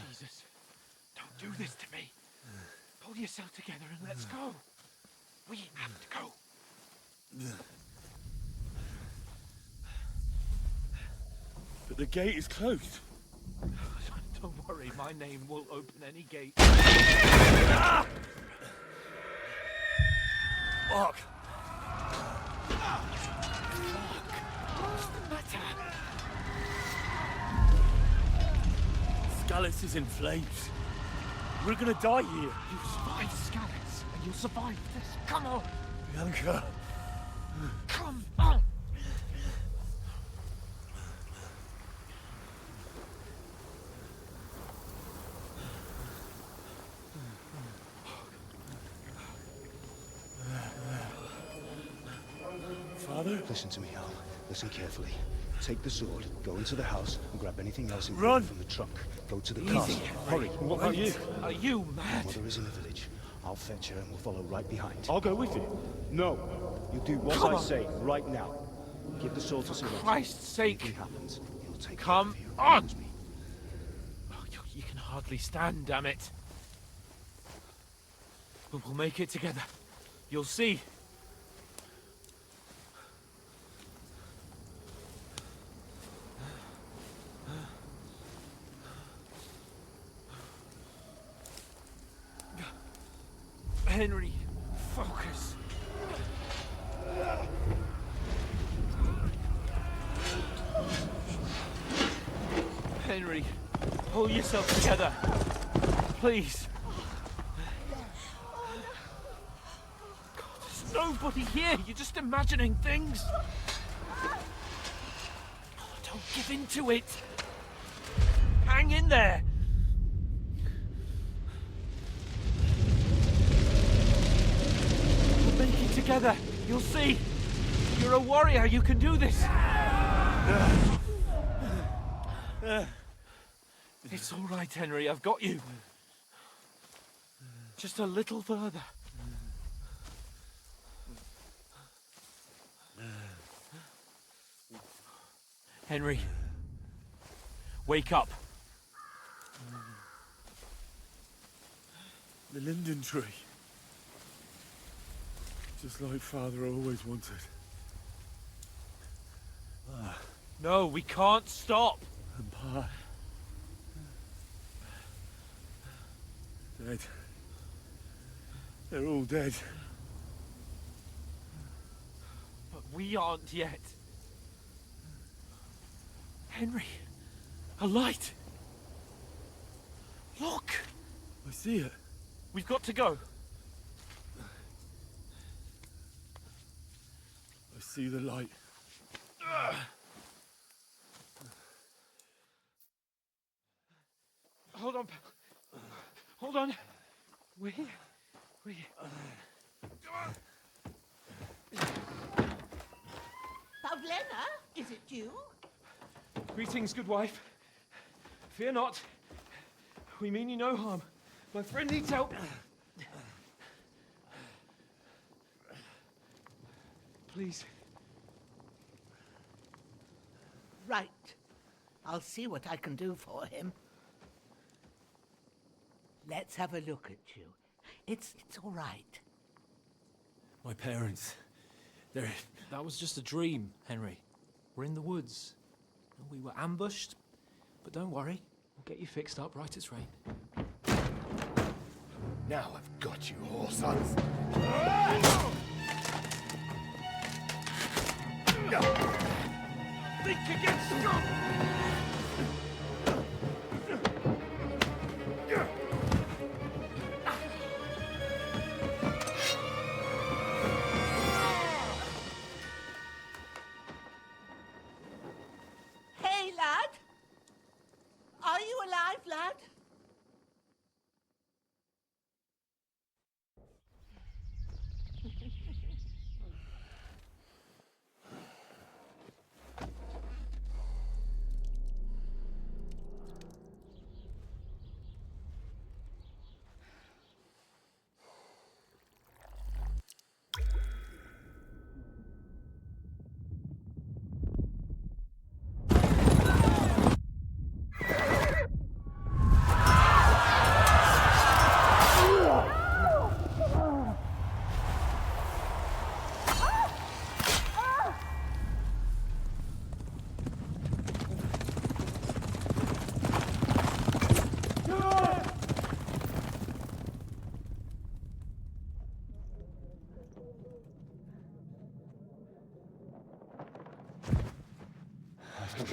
Jesus, don't do this to me. Pull yourself together and let's go. We have to go. But the gate is closed. Don't worry, my name will open any gate. Ah! Fuck. What's the matter? Scallis is in flames. We're gonna die here. You survived Scallis, and you'll survive this. Come on! Bianca. Come on! Father? Listen to me, Al. Listen carefully. Take the sword, go into the house, and grab anything else Run! from the trunk. Go to the Easy, castle. Henry. Hurry. What about you? Are you mad? Mother is in the village. I'll fetch her and we'll follow right behind. I'll go with you. No. You do what Come I on. say right now. Give the sword to Sir Roger. Christ's sake. Anything happens, he'll take Come care of you. on! Trust me. Oh, you can hardly stand, damn it. But we'll make it together. You'll see. Henry, focus. Henry, pull yourself together. Please. God, there's nobody here. You're just imagining things. Oh, don't give in to it. Hang in there. We'll make it together. You'll see. You're a warrior. You can do this. It's all right, Henry. I've got you. Just a little further. Henry, wake up. The linden tree. Just like Father always wanted. No, we can't stop. And Pa. Dead. They're all dead. But we aren't yet. Henry, a light. Look. I see it. We've got to go. I see the light. Hold on, pal. Hold on. We're here. We're here. Pavlena, is it you? Greetings, good wife. Fear not. We mean you no harm. My friend needs help. Please. Right. I'll see what I can do for him. Let's have a look at you. It's all right. My parents. That was just a dream, Henry. We're in the woods. We were ambushed, but don't worry. We'll get you fixed up right as rain. Now I've got you, whore sons. Think against strong. Hey, lad! Are you alive, lad?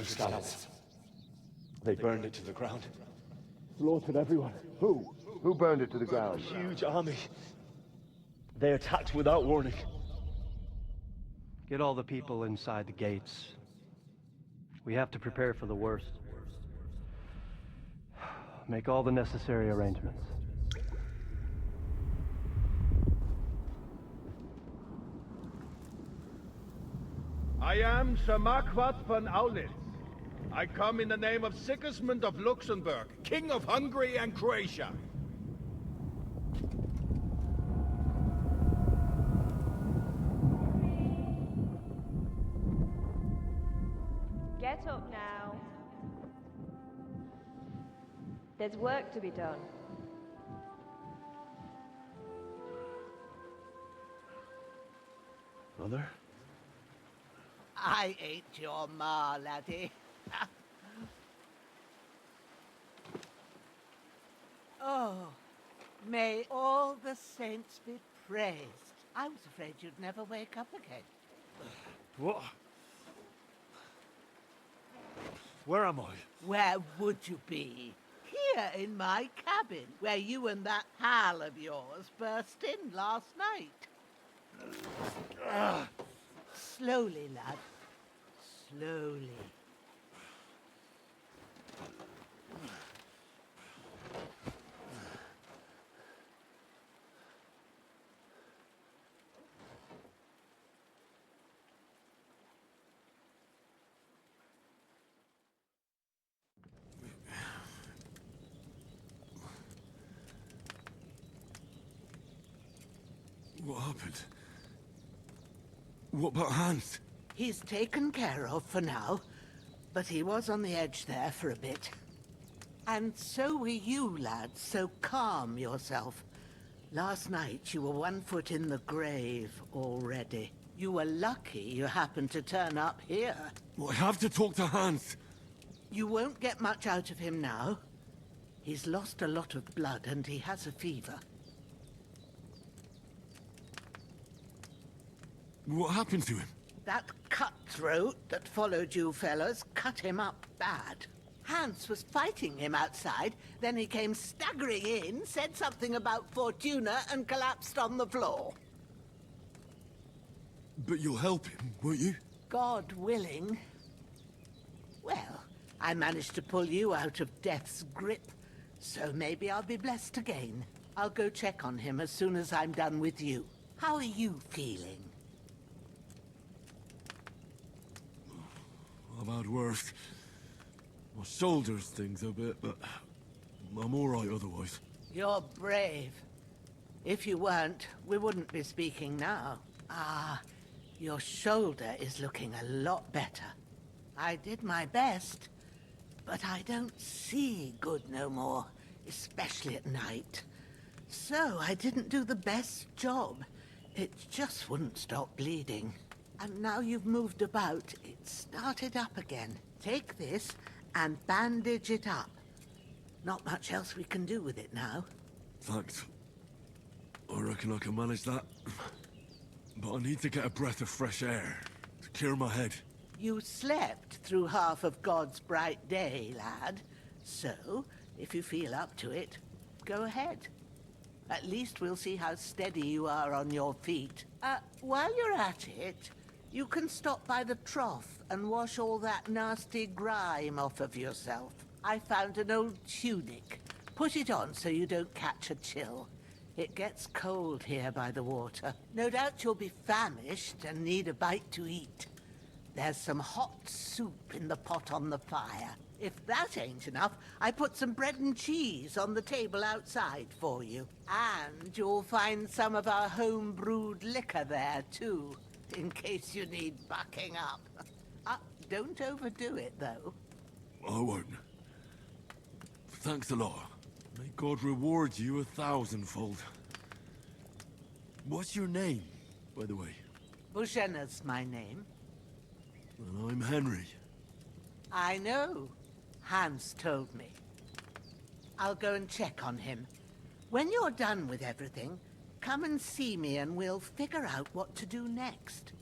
Scallops. They burned it to the ground. Slaughtered everyone. Who? Who burned it to the ground? A huge army. They attacked without warning. Get all the people inside the gates. We have to prepare for the worst. Make all the necessary arrangements. I am Sir Marquardt von Aulitz. I come in the name of Sigismund of Luxembourg, King of Hungary and Croatia. Get up now. There's work to be done. Mother? I ain't your ma, laddie. Oh, may all the saints be praised. I was afraid you'd never wake up again. What? Where am I? Where would you be? Here in my cabin, where you and that pal of yours burst in last night. Slowly, lad. Slowly. What happened? What about Hans? He's taken care of for now, but he was on the edge there for a bit. And so were you, lad, so calm yourself. Last night you were 1 foot in the grave already. You were lucky you happened to turn up here. Well, I have to talk to Hans. You won't get much out of him now. He's lost a lot of blood and he has a fever. What happened to him? That cutthroat that followed you fellas cut him up bad. Hans was fighting him outside, then he came staggering in, said something about Fortuna, and collapsed on the floor. But you'll help him, won't you? God willing. Well, I managed to pull you out of death's grip, so maybe I'll be blessed again. I'll go check on him as soon as I'm done with you. How are you feeling? I've had worse. My shoulder stings a bit, but I'm all right otherwise. You're brave. If you weren't, we wouldn't be speaking now. Ah, your shoulder is looking a lot better. I did my best, but I don't see good no more, especially at night. So I didn't do the best job. It just wouldn't stop bleeding. And now you've moved about, it started up again. Take this and bandage it up. Not much else we can do with it now. Thanks. I reckon I can manage that. But I need to get a breath of fresh air to clear my head. You slept through half of God's bright day, lad. So, if you feel up to it, go ahead. At least we'll see how steady you are on your feet. While you're at it, you can stop by the trough and wash all that nasty grime off of yourself. I found an old tunic. Put it on so you don't catch a chill. It gets cold here by the water. No doubt you'll be famished and need a bite to eat. There's some hot soup in the pot on the fire. If that ain't enough, I put some bread and cheese on the table outside for you. And you'll find some of our home-brewed liquor there, too, in case you need bucking up. Don't overdo it, though. I won't. Thanks a lot. May God reward you 1,000-fold. What's your name, by the way? Bushenna's my name. And I'm Henry. I know. Hans told me. I'll go and check on him. When you're done with everything, come and see me and we'll figure out what to do next.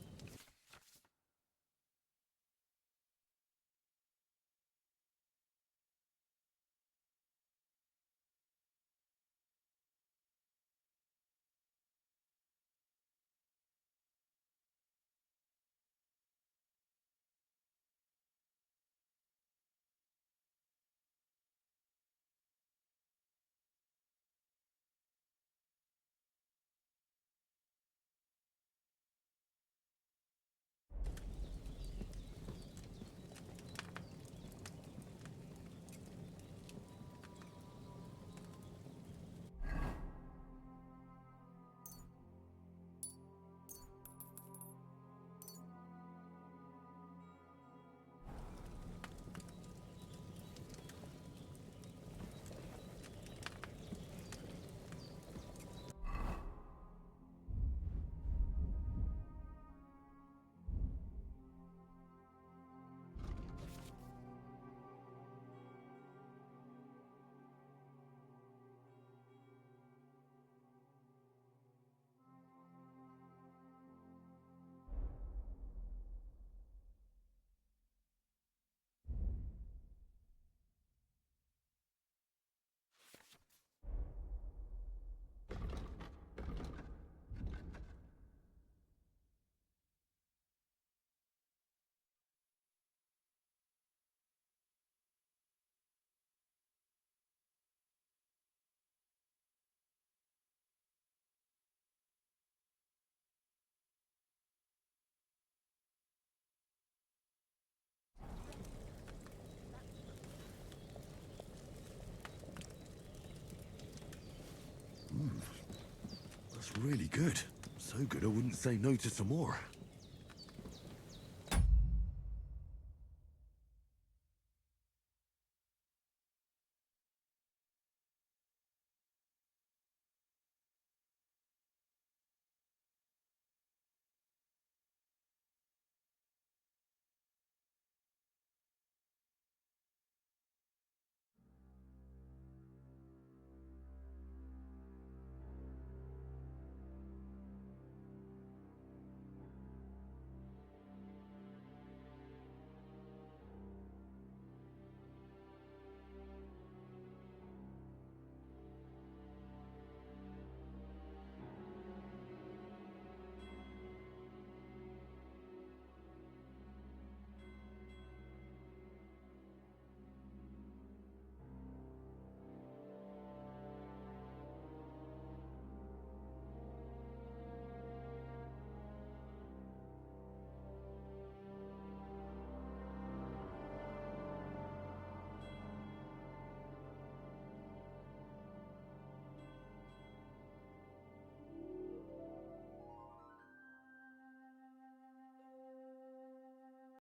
Really good. So good I wouldn't say no to some more.